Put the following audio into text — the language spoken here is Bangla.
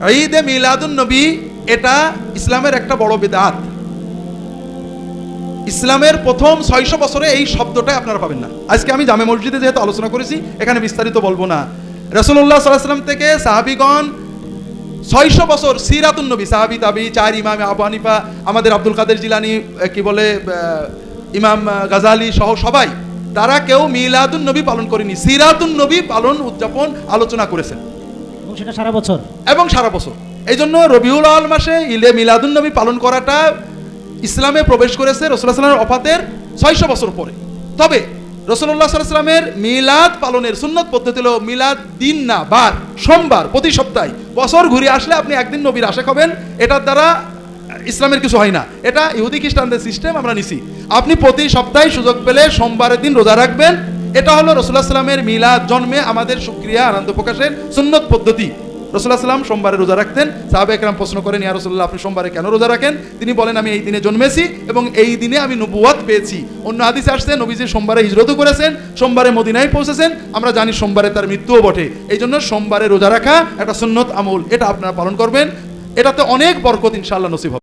ঈদে মিলাদুন নবী এটা ইসলামের একটা বড় বিদআত। ইসলামের প্রথম 600 বছরে এই শব্দটাই আপনারা পাবেন না। আজকে আমি জামে মসজিদে যেহেতু আলোচনা করেছি, এখানে বিস্তারিত বলবো না। রাসূলুল্লাহ সাল্লাল্লাহু আলাইহি ওয়াসাল্লাম থেকে সাহাবীগণ 600 বছর সিরাতুন নবী, সাহাবী তাবী, চার ইমাম আবু হানিফা, আমাদের আব্দুল কাদের জিলানী, কি বলে ইমাম গাজালি সহ সবাই, তারা কেউ মিলাদুন নবী পালন করেনি, সিরাতুন নবী পালন উদযাপন আলোচনা করেছেন, এবং সেটা সারা বছর সারা বছর। এই জন্য রবিউল আউয়াল মাসে ঈদে মিলাদুন নবী পালন করাটা ইসলামে প্রবেশ করেছে রাসূলুল্লাহ সাল্লাল্লাহু আলাইহি ওয়াসাল্লামের ওফাতের 600 বছর পরে। তবে রাসূলুল্লাহ সাল্লাল্লাহু আলাইহি ওয়াসাল্লামের মিলাদ পালনের সুন্নত পদ্ধতি হলো মিলাদ দিন না বার, সোমবার প্রতি সপ্তাহে। বছর ঘুরে আসলে আপনি একদিন নবীর আশিক হবেন, এটার দ্বারা ইসলামের কিছু হয় না। এটা ইহুদি খ্রিস্টানদের সিস্টেম, আমরা নিছি। আপনি প্রতি সপ্তাহে সুযোগ পেলে সোমবারের দিন রোজা রাখবেন। এটা হলো রাসূলুল্লাহ সাল্লাল্লাহু আলাইহি ওয়াসাল্লামের মিলাদ জন্মে আমাদের শুকরিয়া আনন্দ প্রকাশের সুন্নত পদ্ধতি। রাসূলুল্লাহ সাল্লাম সোমবারে রোজা রাখতেন। সাহাবায়ে কেরাম প্রশ্ন করেন, ইয়া রাসূলুল্লাহ, আপনি সোমবারে কেন রোজা রাখেন? তিনি বলেন, আমি এই দিনে জন্মেছি এবং এই দিনে আমি নবুয়ত পেয়েছি। অন্য হাদিসে আসছে নবীজি সোমবারে হিজরতও করেছেন, সোমবারে মদিনায় পৌঁছেছেন। আমরা জানি সোমবারে তার মৃত্যুও বটে। এই জন্য সোমবারে রোজা রাখা একটা সুন্নত আমল, এটা আপনারা পালন করবেন। এটাতে অনেক বরকত ইনশাআল্লাহ নসিব হবে।